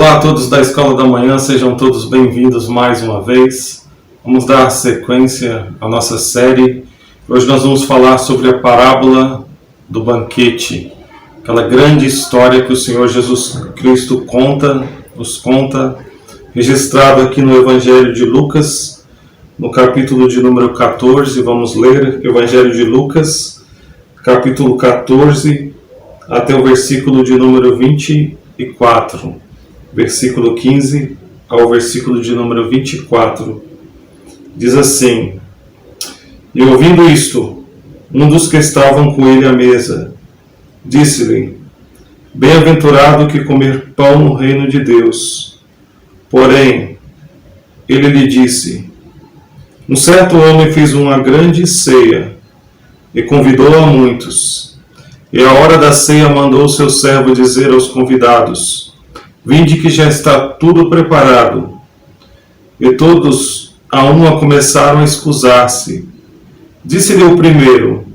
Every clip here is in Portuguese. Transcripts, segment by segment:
Olá a todos da Escola da Manhã, sejam todos bem-vindos mais uma vez. Vamos dar sequência à nossa série. Hoje nós vamos falar sobre a parábola do banquete, aquela grande história que o Senhor Jesus Cristo nos conta, registrado aqui no Evangelho de Lucas, no capítulo de número 14. Vamos ler o Evangelho de Lucas, capítulo 14, até o versículo de número 24. Versículo 15 ao versículo de número 24. Diz assim: E ouvindo isto, um dos que estavam com ele à mesa disse-lhe: Bem-aventurado que comer pão no reino de Deus. Porém, ele lhe disse: Um certo homem fez uma grande ceia e convidou a muitos. E à hora da ceia mandou seu servo dizer aos convidados: Vinde que já está tudo preparado. E todos a uma começaram a escusar-se. Disse-lhe o primeiro: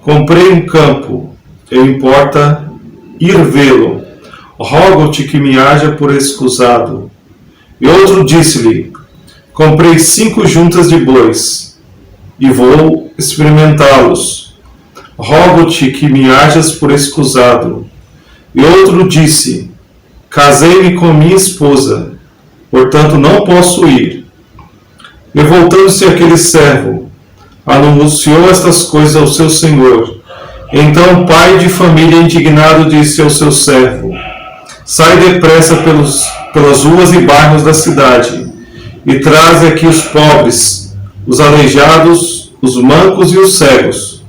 Comprei um campo, e importa ir vê-lo. Rogo-te que me haja por escusado. E outro disse-lhe: Comprei 5 juntas de bois, e vou experimentá-los. Rogo-te que me hajas por escusado. E outro disse: Casei-me com minha esposa, portanto não posso ir. E voltando-se aquele servo, anunciou estas coisas ao seu senhor. Então o pai de família indignado disse ao seu servo: Sai depressa pelas ruas e bairros da cidade, e traze aqui os pobres, os aleijados, os mancos e os cegos.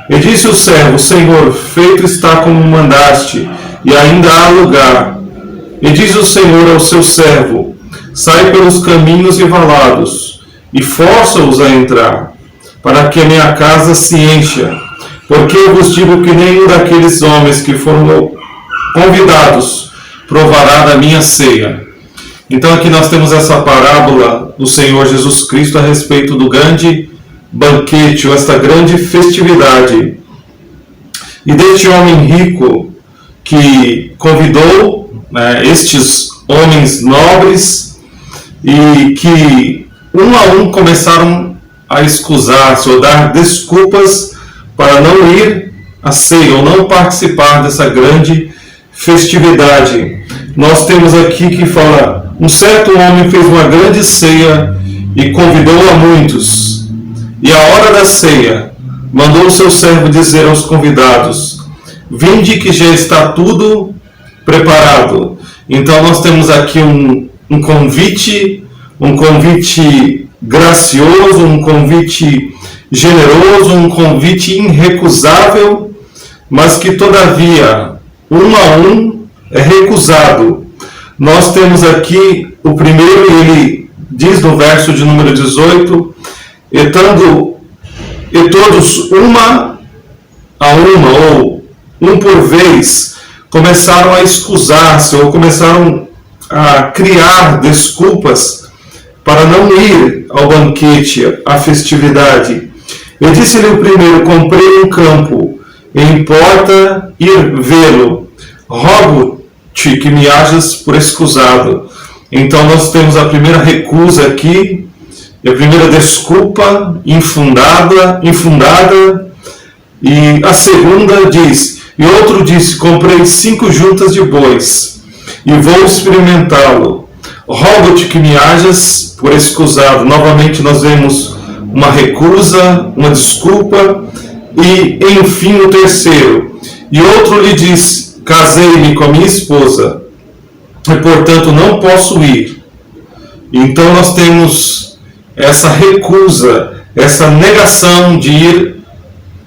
E disse o servo: Senhor, feito está como mandaste, e ainda há lugar. E diz o Senhor ao seu servo: Sai pelos caminhos e valados, e força-os a entrar, para que a minha casa se encha. Porque eu vos digo que nenhum daqueles homens que foram convidados provará da minha ceia. Então aqui nós temos essa parábola do Senhor Jesus Cristo a respeito do grande banquete, ou esta grande festividade. E deste homem rico que convidou estes homens nobres, e que um a um começaram a escusar-se ou dar desculpas para não ir à ceia ou não participar dessa grande festividade. Nós temos aqui que fala: um certo homem fez uma grande ceia e convidou a muitos. E à hora da ceia, mandou o seu servo dizer aos convidados: Vinde que já está tudo preparado. Então nós temos aqui um convite gracioso, um convite generoso, um convite irrecusável, mas que todavia, um a um, é recusado. Nós temos aqui o primeiro, ele diz no verso de número 18: E todos uma a uma, ou um por vez, começaram a escusar-se, ou começaram a criar desculpas para não ir ao banquete, à festividade. Eu disse-lhe o primeiro: Comprei um campo, e importa ir vê-lo. Rogo-te que me hajas por escusado. Então nós temos a primeira recusa aqui, e a primeira desculpa infundada, e a segunda diz: E outro disse: Comprei 5 juntas de bois, e vou experimentá-lo. Rogo-te que me hajas por escusado. Novamente nós vemos uma recusa, uma desculpa, e enfim o terceiro. E outro lhe diz: Casei-me com a minha esposa, e portanto não posso ir. Então nós temos essa recusa, essa negação de ir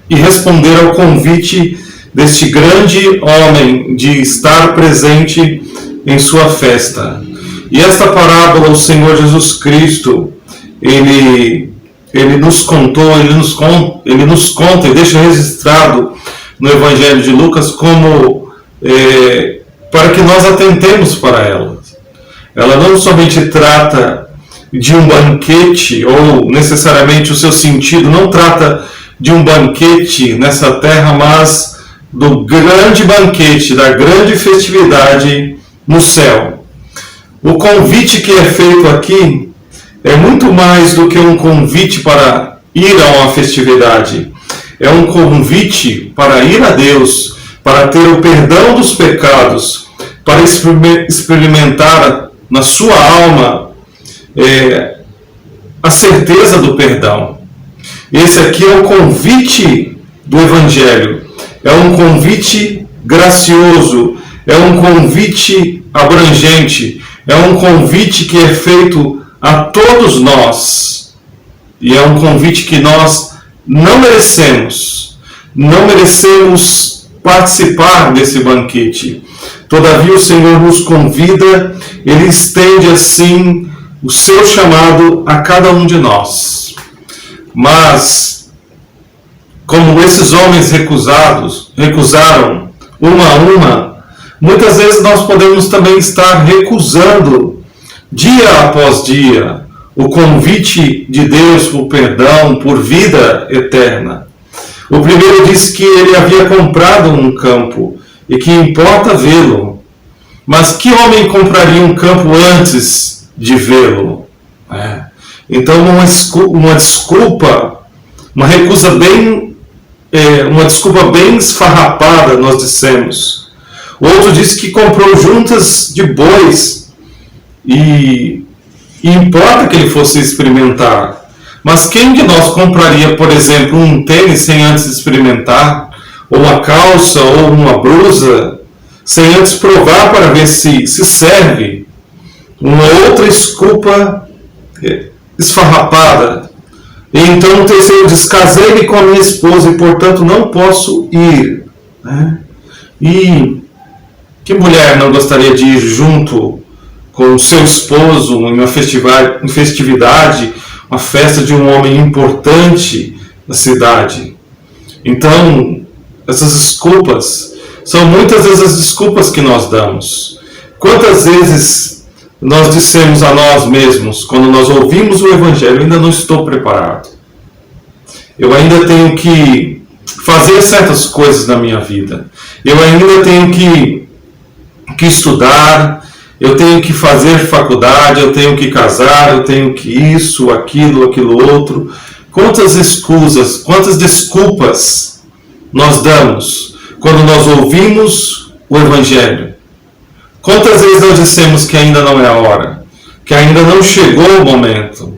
e responder ao convite deste grande homem de estar presente em sua festa. E esta parábola, o Senhor Jesus Cristo, ele nos contou, ele nos conta e deixa registrado no Evangelho de Lucas como para que nós atentemos para ela. Ela não somente trata de um banquete, ou necessariamente o seu sentido não trata de um banquete nessa terra, mas do grande banquete, da grande festividade no céu. O convite que é feito aqui é muito mais do que um convite para ir a uma festividade. É um convite para ir a Deus, para ter o perdão dos pecados, para experimentar na sua alma a certeza do perdão. Esse aqui é o convite do Evangelho. É um convite gracioso, é um convite abrangente, é um convite que é feito a todos nós. E é um convite que nós não merecemos. Não merecemos participar desse banquete. Todavia o Senhor nos convida, Ele estende assim o seu chamado a cada um de nós. Mas, como esses homens recusaram uma a uma, muitas vezes nós podemos também estar recusando, dia após dia, o convite de Deus por perdão, por vida eterna. O primeiro disse que ele havia comprado um campo e que importa vê-lo. Mas que homem compraria um campo antes de vê-lo? Então, uma desculpa, uma desculpa bem esfarrapada, nós dissemos. O outro disse que comprou juntas de bois e importa que ele fosse experimentar. Mas quem de nós compraria, por exemplo, um tênis sem antes experimentar? Ou uma calça, ou uma blusa, sem antes provar para ver se serve? Uma outra desculpa esfarrapada. E então o terceiro diz: casei-me com a minha esposa e portanto não posso ir. E que mulher não gostaria de ir junto com o seu esposo em uma festividade, uma festa de um homem importante na cidade? Então, essas desculpas são muitas vezes as desculpas que nós damos. Quantas vezes nós dissemos a nós mesmos, quando nós ouvimos o Evangelho: ainda não estou preparado, eu ainda tenho que fazer certas coisas na minha vida, eu ainda tenho que estudar, eu tenho que fazer faculdade, eu tenho que casar, eu tenho que isso, aquilo outro. Quantas excusas, quantas desculpas nós damos quando nós ouvimos o Evangelho? Quantas vezes nós dissemos que ainda não é a hora, que ainda não chegou o momento,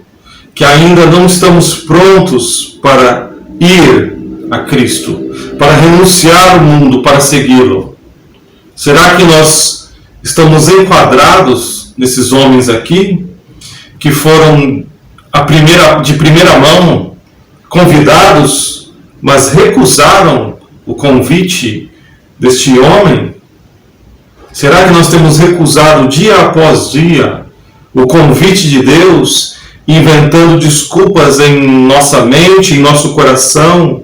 que ainda não estamos prontos para ir a Cristo, para renunciar ao mundo, para segui-lo? Será que nós estamos enquadrados nesses homens aqui, que foram de primeira mão convidados, mas recusaram o convite deste homem? Será que nós temos recusado dia após dia o convite de Deus, inventando desculpas em nossa mente, em nosso coração?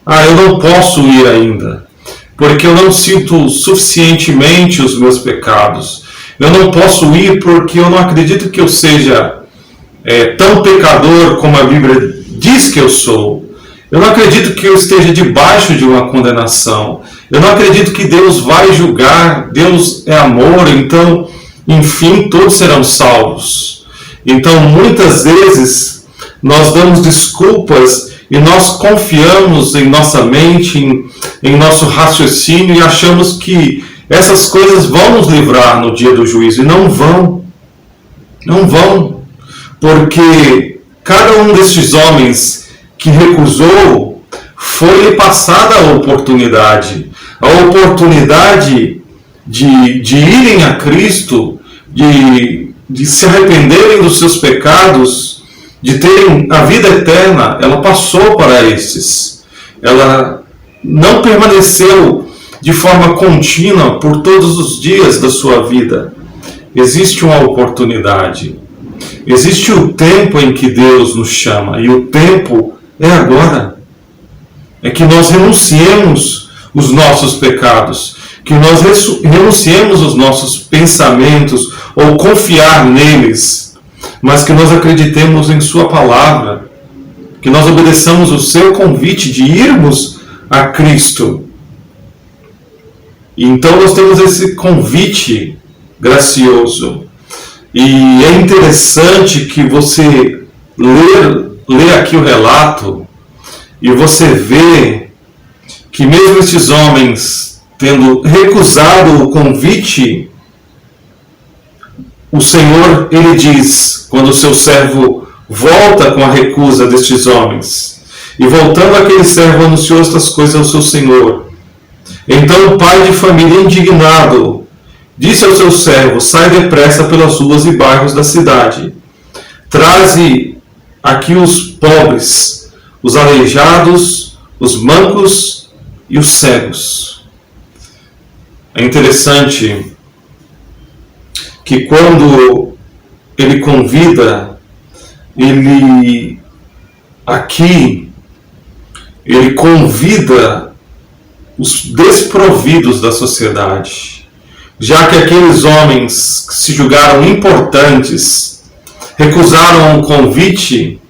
Eu não posso ir ainda, porque eu não sinto suficientemente os meus pecados. Eu não posso ir porque eu não acredito que eu seja tão pecador como a Bíblia diz que eu sou. Eu não acredito que eu esteja debaixo de uma condenação. Eu não acredito que Deus vai julgar. Deus é amor, então, enfim, todos serão salvos. Então, muitas vezes, nós damos desculpas e nós confiamos em nossa mente, em nosso raciocínio, e achamos que essas coisas vão nos livrar no dia do juízo. E não vão. Não vão. Porque cada um destes homens que recusou, foi passada a oportunidade de irem a Cristo, de se arrependerem dos seus pecados, de terem a vida eterna. Ela passou para esses. Ela não permaneceu de forma contínua por todos os dias da sua vida. Existe uma oportunidade. Existe o tempo em que Deus nos chama, e o tempo é agora. É que nós renunciemos os nossos pecados, que nós renunciemos os nossos pensamentos ou confiar neles, mas que nós acreditemos em sua palavra, que nós obedeçamos o seu convite de irmos a Cristo. E então nós temos esse convite gracioso. E é interessante que você lê aqui o relato e você vê que mesmo esses homens tendo recusado o convite, o Senhor, ele diz, quando o seu servo volta com a recusa destes homens, e voltando aquele servo anunciou estas coisas ao seu senhor. Então o pai de família, indignado, disse ao seu servo: sai depressa pelas ruas e bairros da cidade, traze aqui os pobres, os aleijados, os mancos e os cegos. É interessante que quando ele convida, ele convida os desprovidos da sociedade, já que aqueles homens que se julgaram importantes recusaram o convite.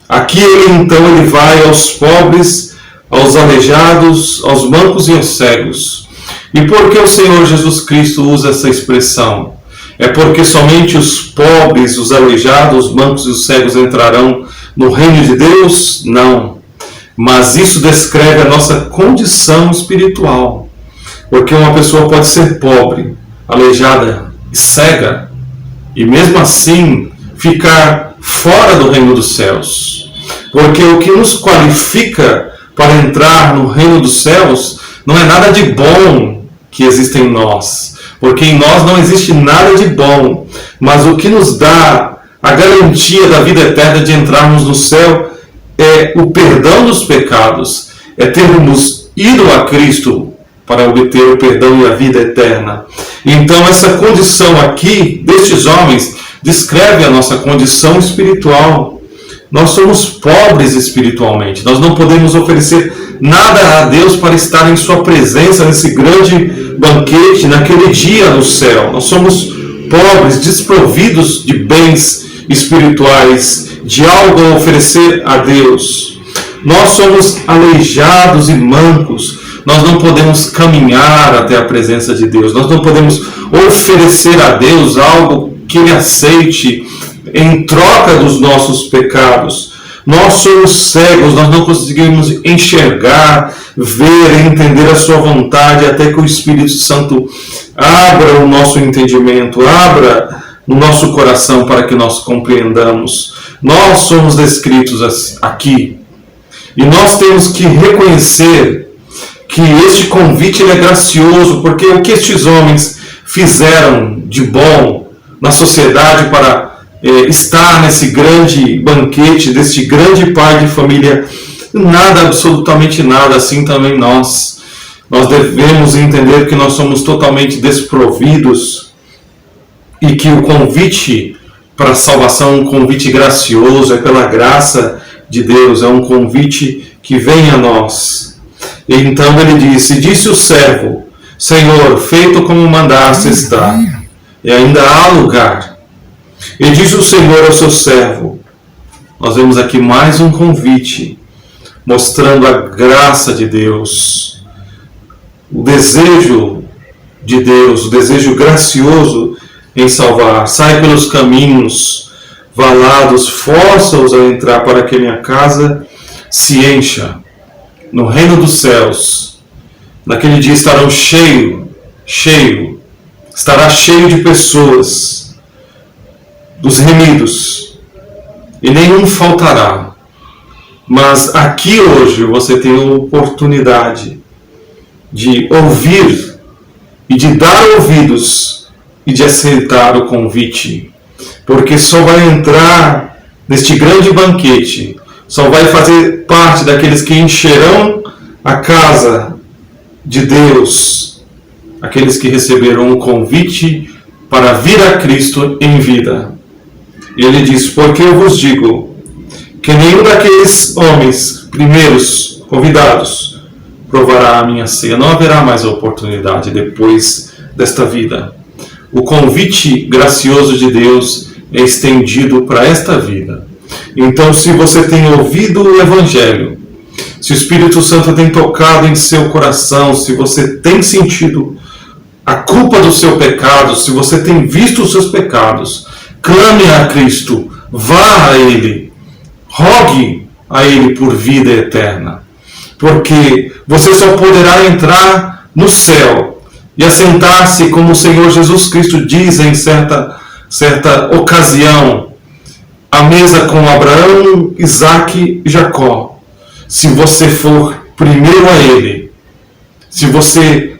Aqui ele vai aos pobres, aos aleijados, aos mancos e aos cegos. E por que o Senhor Jesus Cristo usa essa expressão? É porque somente os pobres, os aleijados, os mancos e os cegos entrarão no reino de Deus? Não. Mas isso descreve a nossa condição espiritual. Porque uma pessoa pode ser pobre, aleijada e cega, e mesmo assim ficar fora do reino dos céus. Porque o que nos qualifica para entrar no reino dos céus não é nada de bom que existe em nós. Porque em nós não existe nada de bom. Mas o que nos dá a garantia da vida eterna de entrarmos no céu é o perdão dos pecados. É termos ido a Cristo para obter o perdão e a vida eterna. Então essa condição aqui destes homens descreve a nossa condição espiritual. Nós somos pobres espiritualmente. Nós não podemos oferecer nada a Deus para estar em sua presença nesse grande banquete, naquele dia no céu. Nós somos pobres, desprovidos de bens espirituais, de algo a oferecer a Deus. Nós somos aleijados e mancos. Nós não podemos caminhar até a presença de Deus. Nós não podemos oferecer a Deus algo que Ele aceite em troca dos nossos pecados. Nós somos cegos, nós não conseguimos enxergar, ver, entender a sua vontade, até que o Espírito Santo abra o nosso entendimento, abra o nosso coração para que nós compreendamos. Nós somos descritos aqui. E nós temos que reconhecer que este convite ele é gracioso, porque o que estes homens fizeram de bom na sociedade para estar nesse grande banquete, deste grande pai de família, nada, absolutamente nada. Assim também nós devemos entender que nós somos totalmente desprovidos e que o convite para a salvação é um convite gracioso, é pela graça de Deus, é um convite que vem a nós. E então ele disse o servo: Senhor, feito como mandaste está, e ainda há lugar. E disse o Senhor ao seu servo. Nós vemos aqui mais um convite, mostrando a graça de Deus, o desejo de Deus, o desejo gracioso em salvar. Sai pelos caminhos valados, força-os a entrar para que a minha casa se encha. No reino dos céus, naquele dia estará cheio de pessoas, dos remidos, e nenhum faltará. Mas aqui hoje você tem a oportunidade de ouvir e de dar ouvidos e de aceitar o convite, porque só vai entrar neste grande banquete, só vai fazer parte daqueles que encherão a casa de Deus, aqueles que receberão o convite para vir a Cristo em vida. E ele diz: porque eu vos digo que nenhum daqueles homens primeiros convidados provará a minha ceia. Não haverá mais oportunidade depois desta vida. O convite gracioso de Deus é estendido para esta vida. Então, se você tem ouvido o Evangelho, se o Espírito Santo tem tocado em seu coração, se você tem sentido a culpa do seu pecado, se você tem visto os seus pecados, clame a Cristo, vá a Ele, rogue a Ele por vida eterna. Porque você só poderá entrar no céu e assentar-se, como o Senhor Jesus Cristo diz em certa ocasião, à mesa com Abraão, Isaque e Jacó, se você for primeiro a Ele, se você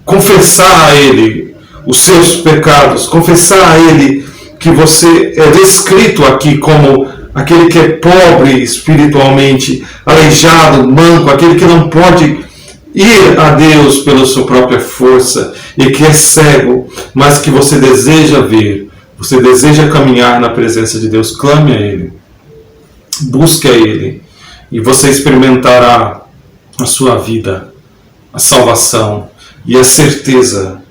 confessar a Ele os seus pecados, confessar a Ele que você é descrito aqui como aquele que é pobre espiritualmente, aleijado, manco, aquele que não pode ir a Deus pela sua própria força e que é cego, mas que você deseja ver, você deseja caminhar na presença de Deus, clame a Ele, busque a Ele e você experimentará a sua vida, a salvação e a certeza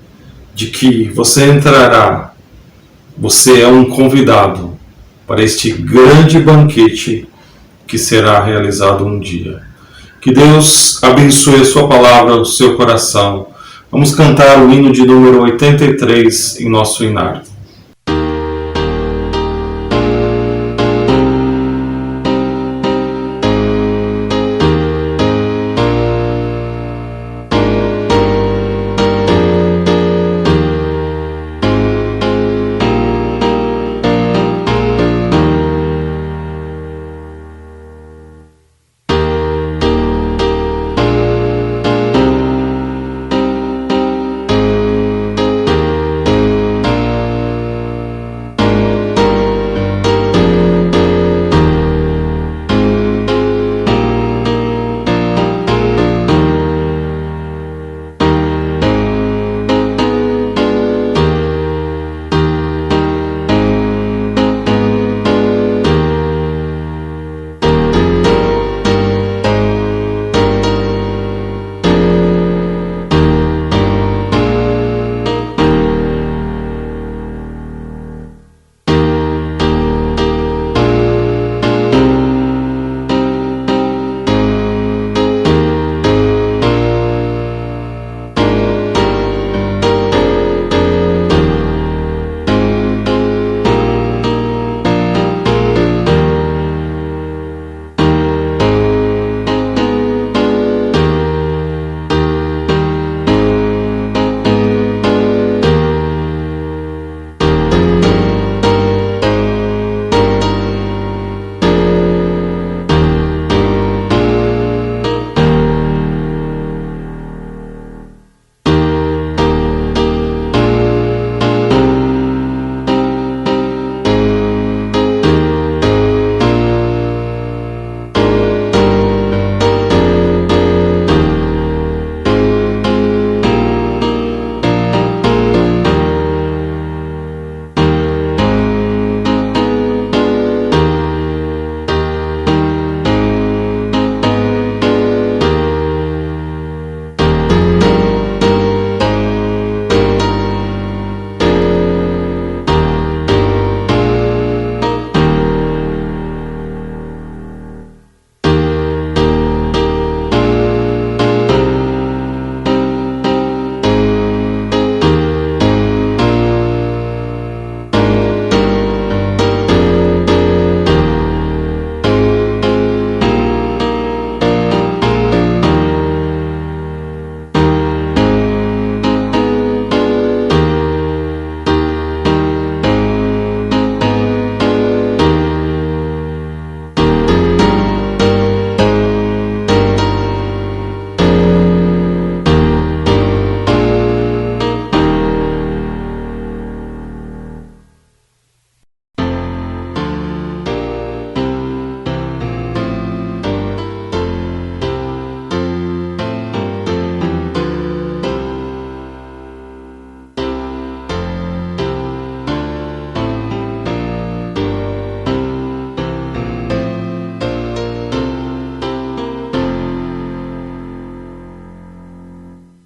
de que você entrará, você é um convidado para este grande banquete que será realizado um dia. Que Deus abençoe a sua palavra, o seu coração. Vamos cantar o hino de número 83 em nosso hinário.